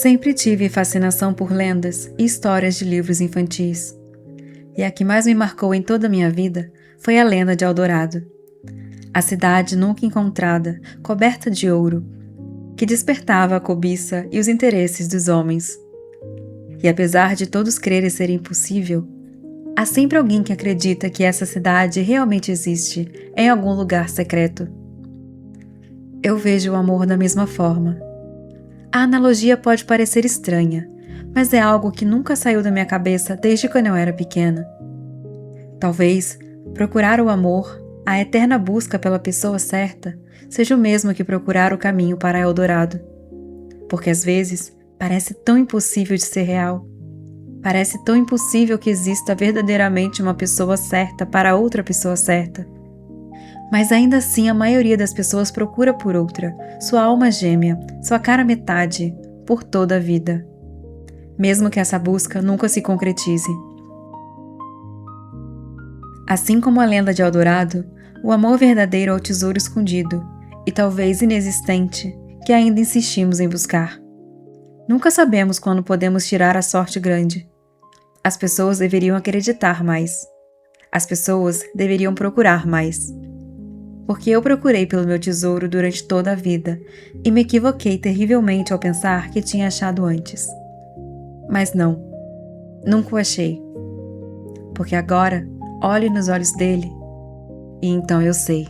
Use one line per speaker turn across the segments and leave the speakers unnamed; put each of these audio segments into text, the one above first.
Sempre tive fascinação por lendas e histórias de livros infantis. E a que mais me marcou em toda a minha vida foi a lenda de Eldorado. A cidade nunca encontrada, coberta de ouro, que despertava a cobiça e os interesses dos homens. E apesar de todos crerem ser impossível, há sempre alguém que acredita que essa cidade realmente existe em algum lugar secreto. Eu vejo o amor da mesma forma. A analogia pode parecer estranha, mas é algo que nunca saiu da minha cabeça desde quando eu era pequena. Talvez procurar o amor, a eterna busca pela pessoa certa, seja o mesmo que procurar o caminho para Eldorado. Porque às vezes parece tão impossível de ser real. Parece tão impossível que exista verdadeiramente uma pessoa certa para outra pessoa certa. Mas ainda assim a maioria das pessoas procura por outra, sua alma gêmea, sua cara metade, por toda a vida. Mesmo que essa busca nunca se concretize. Assim como a lenda de Eldorado, o amor verdadeiro é o tesouro escondido, e talvez inexistente, que ainda insistimos em buscar. Nunca sabemos quando podemos tirar a sorte grande. As pessoas deveriam acreditar mais. As pessoas deveriam procurar mais. Porque eu procurei pelo meu tesouro durante toda a vida e me equivoquei terrivelmente ao pensar que tinha achado antes. Mas não, nunca o achei. Porque agora olho nos olhos dele e então eu sei.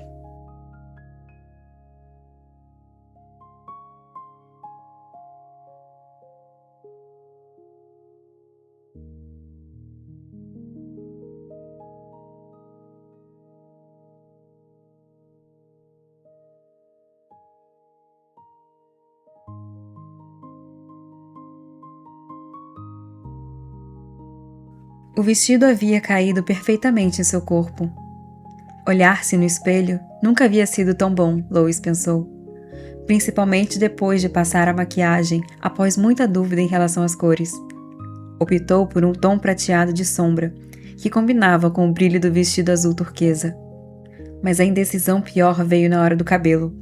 O vestido havia caído perfeitamente em seu corpo. Olhar-se no espelho nunca havia sido tão bom, Lois pensou. Principalmente depois de passar a maquiagem após muita dúvida em relação às cores. Optou por um tom prateado de sombra, que combinava com o brilho do vestido azul turquesa. Mas a indecisão pior veio na hora do cabelo.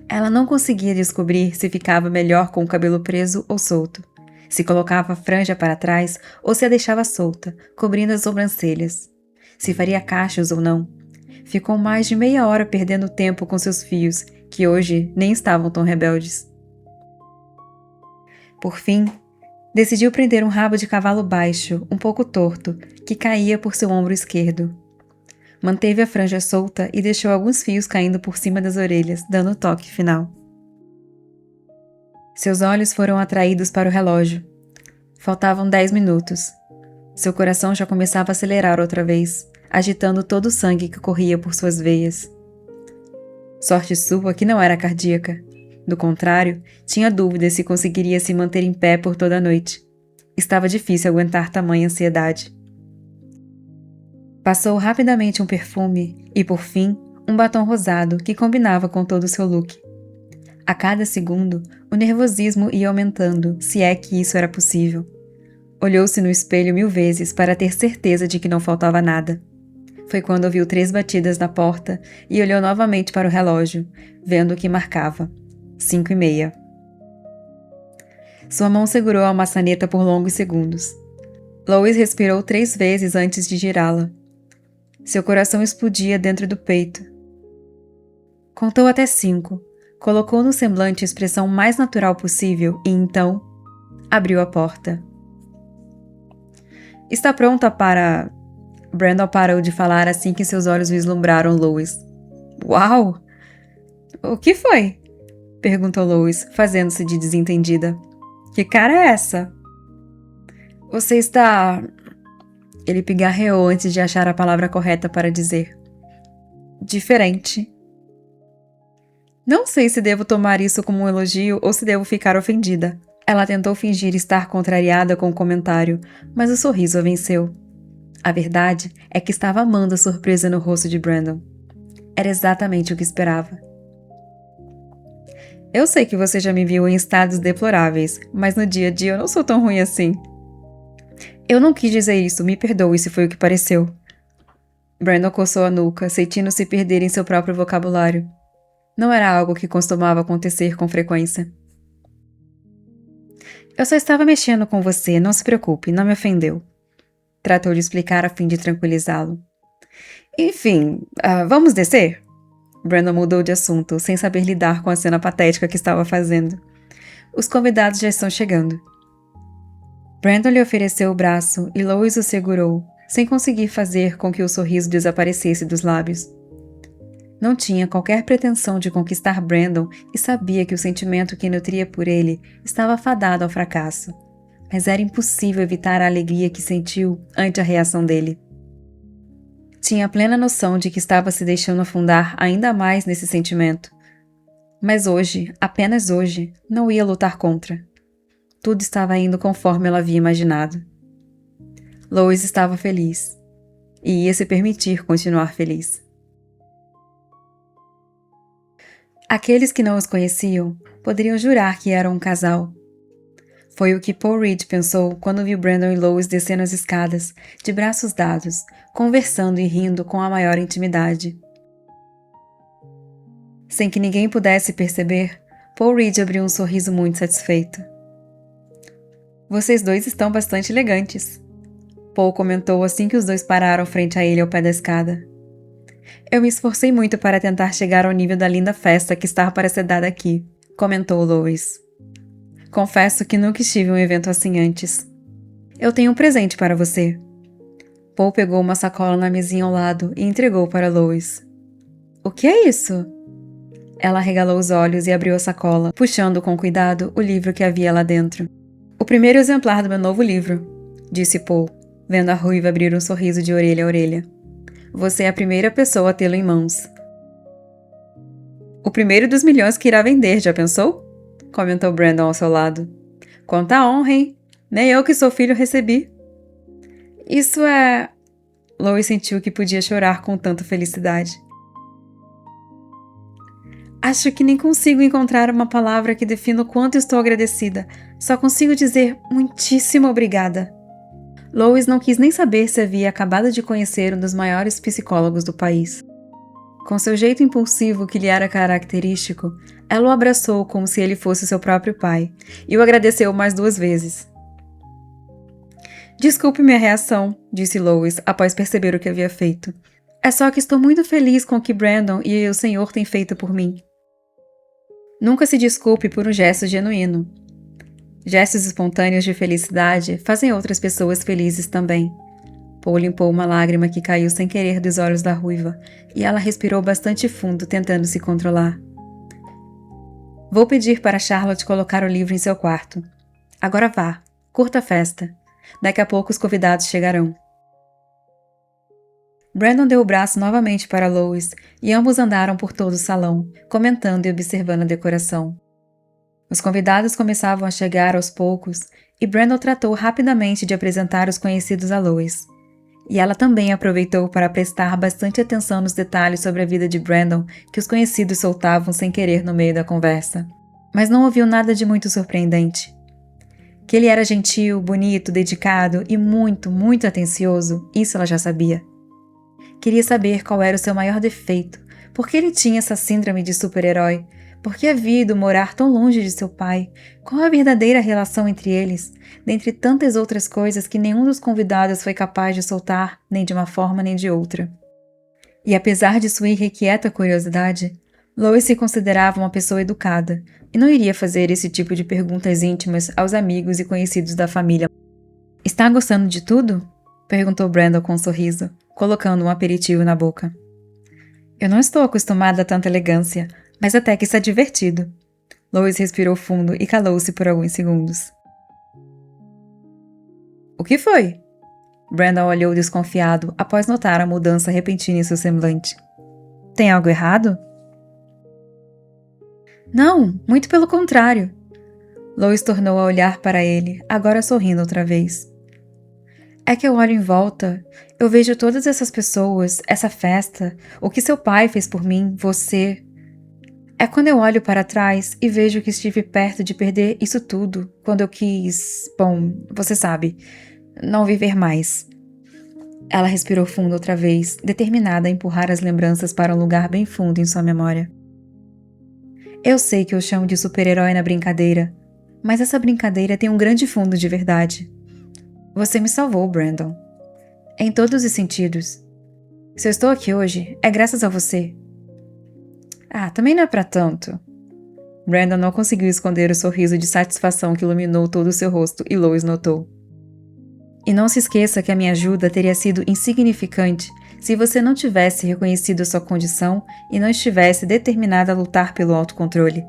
Ela não conseguia descobrir se ficava melhor com o cabelo preso ou solto, se colocava a franja para trás ou se a deixava solta, cobrindo as sobrancelhas, se faria cachos ou não. Ficou mais de meia hora perdendo tempo com seus fios, que hoje nem estavam tão rebeldes. Por fim, decidiu prender um rabo de cavalo baixo, um pouco torto, que caía por seu ombro esquerdo. Manteve a franja solta e deixou alguns fios caindo por cima das orelhas, dando o toque final. Seus olhos foram atraídos para o relógio. Faltavam 10 minutos. Seu coração já começava a acelerar outra vez, agitando todo o sangue que corria por suas veias. Sorte sua que não era cardíaca. Do contrário, tinha dúvidas se conseguiria se manter em pé por toda a noite. Estava difícil aguentar tamanha ansiedade. Passou rapidamente um perfume e, por fim, um batom rosado que combinava com todo o seu look. A cada segundo, o nervosismo ia aumentando, se é que isso era possível. Olhou-se no espelho 1000 vezes para ter certeza de que não faltava nada. Foi quando ouviu 3 batidas na porta e olhou novamente para o relógio, vendo o que marcava. 5:30. Sua mão segurou a maçaneta por longos segundos. Lois respirou 3 vezes antes de girá-la. Seu coração explodia dentro do peito. Contou até 5. Colocou no semblante a expressão mais natural possível e então abriu a porta. Está pronta para... Brandon parou de falar assim que seus olhos vislumbraram Lois. Uau! O que foi? Perguntou Lois, fazendo-se de desentendida. Que cara é essa? Você está... Ele pigarreou antes de achar a palavra correta para dizer. Diferente. Não sei se devo tomar isso como um elogio ou se devo ficar ofendida. Ela tentou fingir estar contrariada com o comentário, mas o sorriso a venceu. A verdade é que estava amando a surpresa no rosto de Brandon. Era exatamente o que esperava. Eu sei que você já me viu em estados deploráveis, mas no dia a dia eu não sou tão ruim assim. Eu não quis dizer isso, me perdoe se foi o que pareceu. Brandon coçou a nuca, sentindo se perder em seu próprio vocabulário. Não era algo que costumava acontecer com frequência. Eu só estava mexendo com você, não se preocupe, não me ofendeu. Tratou de explicar a fim de tranquilizá-lo. Enfim, vamos descer? Brandon mudou de assunto, sem saber lidar com a cena patética que estava fazendo. Os convidados já estão chegando. Brandon lhe ofereceu o braço e Lois o segurou, sem conseguir fazer com que o sorriso desaparecesse dos lábios. Não tinha qualquer pretensão de conquistar Brandon e sabia que o sentimento que nutria por ele estava fadado ao fracasso. Mas era impossível evitar a alegria que sentiu ante a reação dele. Tinha plena noção de que estava se deixando afundar ainda mais nesse sentimento. Mas hoje, apenas hoje, não ia lutar contra. Tudo estava indo conforme ela havia imaginado. Lois estava feliz. E ia se permitir continuar feliz. Aqueles que não os conheciam poderiam jurar que eram um casal. Foi o que Paul Reed pensou quando viu Brandon e Lois descendo as escadas, de braços dados, conversando e rindo com a maior intimidade. Sem que ninguém pudesse perceber, Paul Reed abriu um sorriso muito satisfeito. Vocês dois estão bastante elegantes, Paul comentou assim que os dois pararam frente a ele ao pé da escada. Eu me esforcei muito para tentar chegar ao nível da linda festa que estava para ser dada aqui, comentou Lois. Confesso que nunca estive em um evento assim antes. Eu tenho um presente para você. Paul pegou uma sacola na mesinha ao lado e entregou para Lois. O que é isso? Ela arregalou os olhos e abriu a sacola, puxando com cuidado o livro que havia lá dentro. O primeiro exemplar do meu novo livro, disse Paul, vendo a ruiva abrir um sorriso de orelha a orelha. Você é a primeira pessoa a tê-lo em mãos. O primeiro dos milhões que irá vender, já pensou? Comentou Brandon ao seu lado. Quanta honra, hein? Nem eu que sou filho recebi. Isso é... Lois sentiu que podia chorar com tanta felicidade. Acho que nem consigo encontrar uma palavra que defina o quanto estou agradecida. Só consigo dizer muitíssimo obrigada. Lois não quis nem saber se havia acabado de conhecer um dos maiores psicólogos do país. Com seu jeito impulsivo que lhe era característico, ela o abraçou como se ele fosse seu próprio pai, e o agradeceu mais 2 vezes. Desculpe minha reação, disse Lois, após perceber o que havia feito. É só que estou muito feliz com o que Brandon e o senhor têm feito por mim. Nunca se desculpe por um gesto genuíno. Gestos espontâneos de felicidade fazem outras pessoas felizes também. Paul limpou uma lágrima que caiu sem querer dos olhos da ruiva, e ela respirou bastante fundo, tentando se controlar. Vou pedir para Charlotte colocar o livro em seu quarto. Agora vá, curta a festa. Daqui a pouco os convidados chegarão. Brandon deu o braço novamente para Lois, e ambos andaram por todo o salão, comentando e observando a decoração. Os convidados começavam a chegar aos poucos, e Brandon tratou rapidamente de apresentar os conhecidos a Lois. E ela também aproveitou para prestar bastante atenção nos detalhes sobre a vida de Brandon que os conhecidos soltavam sem querer no meio da conversa. Mas não ouviu nada de muito surpreendente. Que ele era gentil, bonito, dedicado e muito, muito atencioso, isso ela já sabia. Queria saber qual era o seu maior defeito, por que ele tinha essa síndrome de super-herói, por que havia ido morar tão longe de seu pai, qual a verdadeira relação entre eles, dentre tantas outras coisas que nenhum dos convidados foi capaz de soltar, nem de uma forma nem de outra. E apesar de sua irrequieta curiosidade, Lois se considerava uma pessoa educada e não iria fazer esse tipo de perguntas íntimas aos amigos e conhecidos da família. Está gostando de tudo? Perguntou Brandon com um sorriso, colocando um aperitivo na boca. Eu não estou acostumada a tanta elegância, mas até que está divertido. Lois respirou fundo e calou-se por alguns segundos. O que foi? Brandon olhou desconfiado após notar a mudança repentina em seu semblante. Tem algo errado? Não, muito pelo contrário. Lois tornou a olhar para ele, agora sorrindo outra vez. É que eu olho em volta, eu vejo todas essas pessoas, essa festa, o que seu pai fez por mim, você. É quando eu olho para trás e vejo que estive perto de perder isso tudo, quando eu quis, bom, você sabe, não viver mais. Ela respirou fundo outra vez, determinada a empurrar as lembranças para um lugar bem fundo em sua memória. Eu sei que eu chamo de super-herói na brincadeira, Mas essa brincadeira tem um grande fundo de verdade. Você me salvou, Brandon. Em todos os sentidos. Se eu estou aqui hoje, é graças a você. Ah, também não é pra tanto. Brandon não conseguiu esconder o sorriso de satisfação que iluminou todo o seu rosto e Lois notou. E não se esqueça que a minha ajuda teria sido insignificante se você não tivesse reconhecido a sua condição e não estivesse determinada a lutar pelo autocontrole.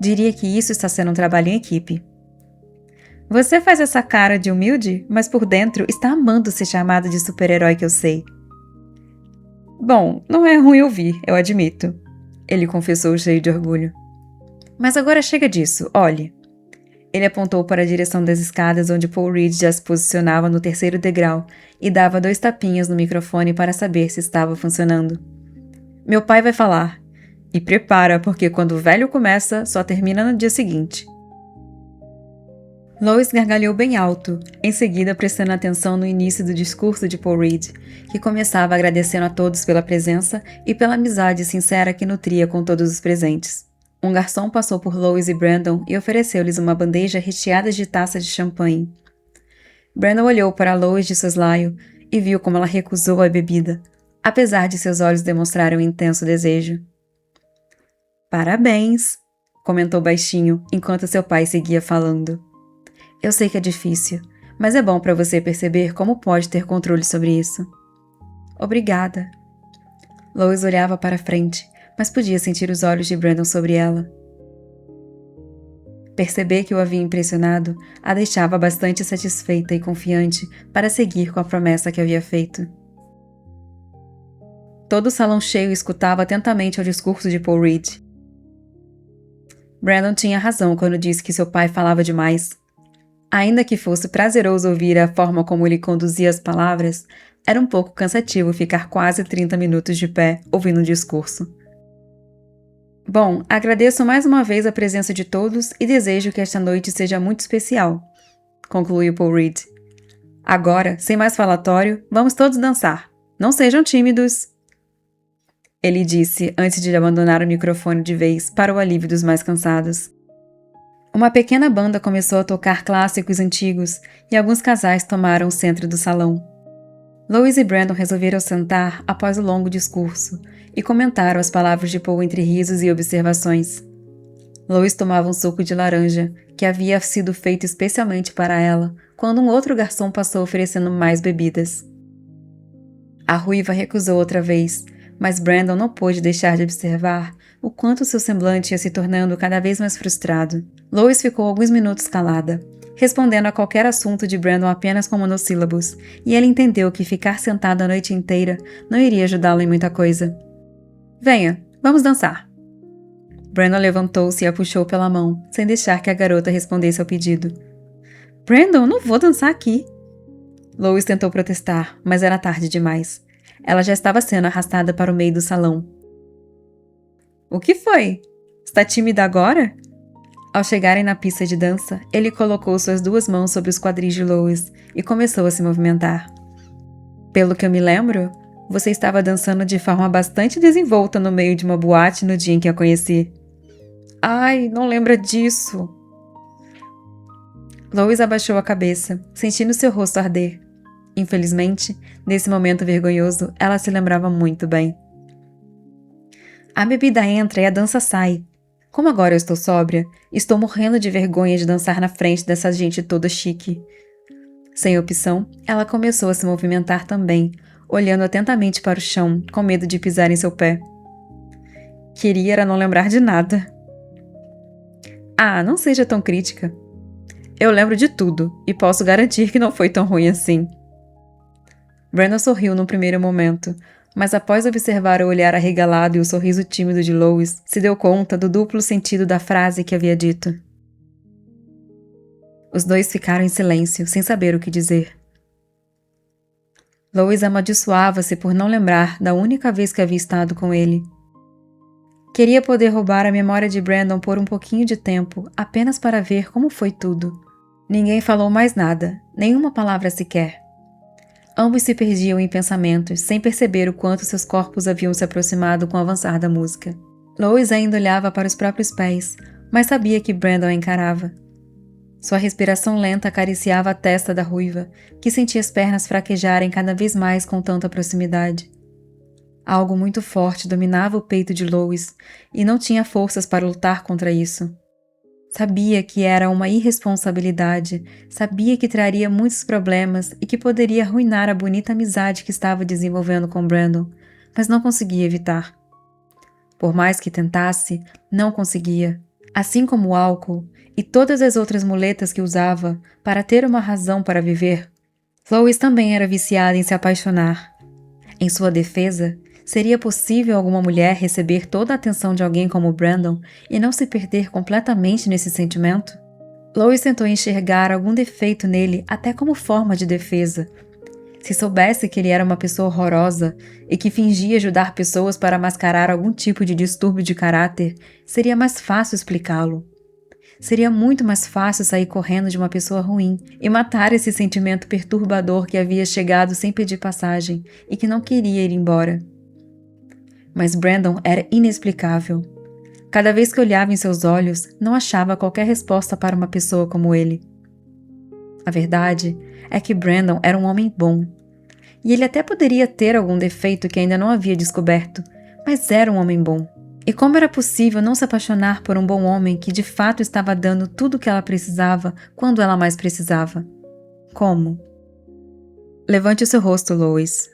Diria que isso está sendo um trabalho em equipe. Você faz essa cara de humilde, mas por dentro está amando ser chamado de super-herói que eu sei. Bom, não é ruim ouvir, eu admito. Ele confessou cheio de orgulho. Mas agora chega disso, olhe. Ele apontou para a direção das escadas onde Paul Reed já se posicionava no terceiro degrau e dava 2 tapinhas no microfone para saber se estava funcionando. Meu pai vai falar. E prepara, porque quando o velho começa, só termina no dia seguinte. Lois gargalhou bem alto, em seguida prestando atenção no início do discurso de Paul Reed, que começava agradecendo a todos pela presença e pela amizade sincera que nutria com todos os presentes. Um garçom passou por Lois e Brandon e ofereceu-lhes uma bandeja recheada de taças de champanhe. Brandon olhou para Lois de soslaio e viu como ela recusou a bebida, apesar de seus olhos demonstrarem um intenso desejo. Parabéns, comentou baixinho enquanto seu pai seguia falando. Eu sei que é difícil, mas é bom para você perceber como pode ter controle sobre isso. Obrigada. Lois olhava para frente, mas podia sentir os olhos de Brandon sobre ela. Perceber que o havia impressionado a deixava bastante satisfeita e confiante para seguir com a promessa que havia feito. Todo o salão cheio escutava atentamente ao discurso de Paul Reed. Brandon tinha razão quando disse que seu pai falava demais. Ainda que fosse prazeroso ouvir a forma como ele conduzia as palavras, era um pouco cansativo ficar quase 30 minutos de pé ouvindo o discurso. Bom, agradeço mais uma vez a presença de todos e desejo que esta noite seja muito especial, concluiu Paul Reed. Agora, sem mais falatório, vamos todos dançar. Não sejam tímidos. Ele disse antes de abandonar o microfone de vez para o alívio dos mais cansados. Uma pequena banda começou a tocar clássicos antigos e alguns casais tomaram o centro do salão. Lois e Brandon resolveram sentar após o longo discurso e comentaram as palavras de Paul entre risos e observações. Lois tomava um suco de laranja, que havia sido feito especialmente para ela, quando um outro garçom passou oferecendo mais bebidas. A ruiva recusou outra vez, mas Brandon não pôde deixar de observar o quanto seu semblante ia se tornando cada vez mais frustrado. Lois ficou alguns minutos calada, respondendo a qualquer assunto de Brandon apenas com monossílabos, e ele entendeu que ficar sentado a noite inteira não iria ajudá-lo em muita coisa. Venha, vamos dançar. Brandon levantou-se e a puxou pela mão, sem deixar que a garota respondesse ao pedido. Brandon, não vou dançar aqui. Lois tentou protestar, mas era tarde demais. Ela já estava sendo arrastada para o meio do salão. O que foi? Está tímida agora? Ao chegarem na pista de dança, ele colocou suas 2 mãos sobre os quadris de Lois e começou a se movimentar. Pelo que eu me lembro, você estava dançando de forma bastante desenvolta no meio de uma boate no dia em que a conheci. Ai, não lembra disso. Lois abaixou a cabeça, sentindo seu rosto arder. Infelizmente, nesse momento vergonhoso, ela se lembrava muito bem. A bebida entra e a dança sai. Como agora eu estou sóbria, estou morrendo de vergonha de dançar na frente dessa gente toda chique. Sem opção, ela começou a se movimentar também, olhando atentamente para o chão, com medo de pisar em seu pé. Queria era não lembrar de nada. Ah, não seja tão crítica. Eu lembro de tudo, e posso garantir que não foi tão ruim assim. Brandon sorriu no primeiro momento, mas após observar o olhar arregalado e o sorriso tímido de Lois, se deu conta do duplo sentido da frase que havia dito. Os dois ficaram em silêncio, sem saber o que dizer. Lois amaldiçoava-se por não lembrar da única vez que havia estado com ele. Queria poder roubar a memória de Brandon por um pouquinho de tempo, apenas para ver como foi tudo. Ninguém falou mais nada, nenhuma palavra sequer. Ambos se perdiam em pensamentos, sem perceber o quanto seus corpos haviam se aproximado com o avançar da música. Lois ainda olhava para os próprios pés, mas sabia que Brandon a encarava. Sua respiração lenta acariciava a testa da ruiva, que sentia as pernas fraquejarem cada vez mais com tanta proximidade. Algo muito forte dominava o peito de Lois e não tinha forças para lutar contra isso. Sabia que era uma irresponsabilidade, sabia que traria muitos problemas e que poderia arruinar a bonita amizade que estava desenvolvendo com Brandon, mas não conseguia evitar. Por mais que tentasse, não conseguia. Assim como o álcool e todas as outras muletas que usava para ter uma razão para viver, Lois também era viciada em se apaixonar. Em sua defesa, seria possível alguma mulher receber toda a atenção de alguém como Brandon e não se perder completamente nesse sentimento? Lois tentou enxergar algum defeito nele até como forma de defesa. Se soubesse que ele era uma pessoa horrorosa e que fingia ajudar pessoas para mascarar algum tipo de distúrbio de caráter, seria mais fácil explicá-lo. Seria muito mais fácil sair correndo de uma pessoa ruim e matar esse sentimento perturbador que havia chegado sem pedir passagem e que não queria ir embora. Mas Brandon era inexplicável. Cada vez que olhava em seus olhos, não achava qualquer resposta para uma pessoa como ele. A verdade é que Brandon era um homem bom. E ele até poderia ter algum defeito que ainda não havia descoberto, mas era um homem bom. E como era possível não se apaixonar por um bom homem que de fato estava dando tudo o que ela precisava quando ela mais precisava? Como? Levante o seu rosto, Lois.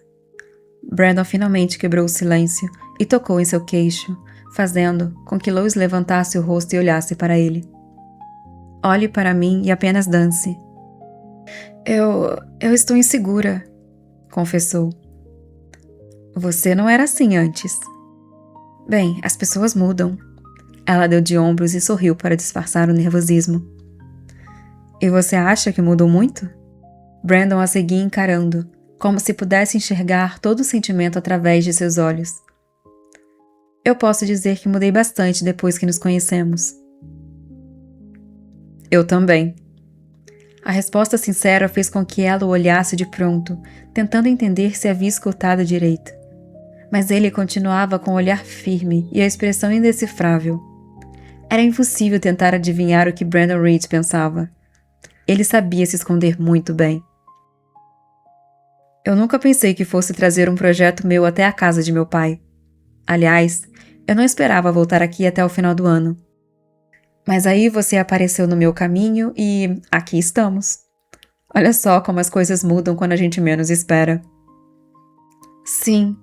Brandon finalmente quebrou o silêncio e tocou em seu queixo, fazendo com que Lois levantasse o rosto e olhasse para ele. Olhe para mim e apenas dance. Eu estou insegura, confessou. Você não era assim antes. Bem, as pessoas mudam. Ela deu de ombros e sorriu para disfarçar o nervosismo. E você acha que mudou muito? Brandon a seguia encarando, como se pudesse enxergar todo o sentimento através de seus olhos. Eu posso dizer que mudei bastante depois que nos conhecemos. Eu também. A resposta sincera fez com que ela o olhasse de pronto, tentando entender se havia escutado direito. Mas ele continuava com o olhar firme e a expressão indecifrável. Era impossível tentar adivinhar o que Brandon Reed pensava. Ele sabia se esconder muito bem. Eu nunca pensei que fosse trazer um projeto meu até a casa de meu pai. Aliás, eu não esperava voltar aqui até o final do ano. Mas aí você apareceu no meu caminho e aqui estamos. Olha só como as coisas mudam quando a gente menos espera. Sim,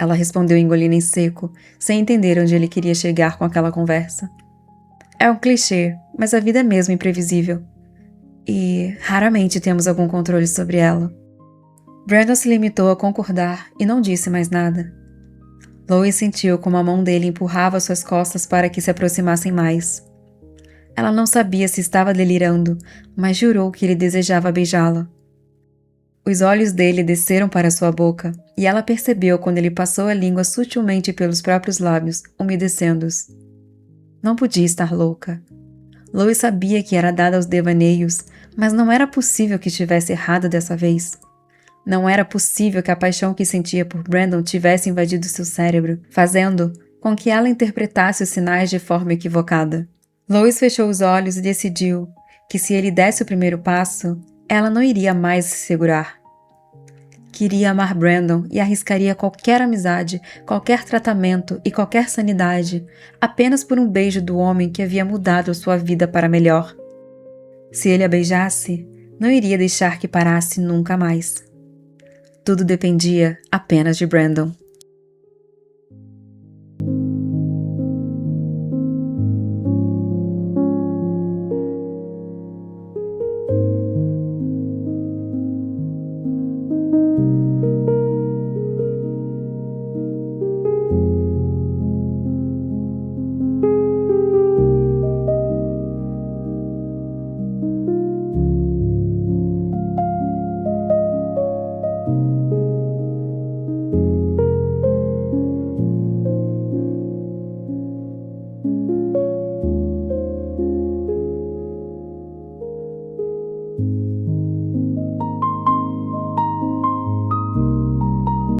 ela respondeu engolindo em seco, sem entender onde ele queria chegar com aquela conversa. É um clichê, mas a vida é mesmo imprevisível. E raramente temos algum controle sobre ela. Brandon se limitou a concordar e não disse mais nada. Lois sentiu como a mão dele empurrava suas costas para que se aproximassem mais. Ela não sabia se estava delirando, mas jurou que ele desejava beijá-la. Os olhos dele desceram para sua boca, e ela percebeu quando ele passou a língua sutilmente pelos próprios lábios, umedecendo-os. Não podia estar louca. Lois sabia que era dada aos devaneios, mas não era possível que estivesse errada dessa vez. Não era possível que a paixão que sentia por Brandon tivesse invadido seu cérebro, fazendo com que ela interpretasse os sinais de forma equivocada. Lois fechou os olhos e decidiu que se ele desse o primeiro passo, ela não iria mais se segurar. Queria amar Brandon e arriscaria qualquer amizade, qualquer tratamento e qualquer sanidade, apenas por um beijo do homem que havia mudado sua vida para melhor. Se ele a beijasse, não iria deixar que parasse nunca mais. Tudo dependia apenas de Brandon.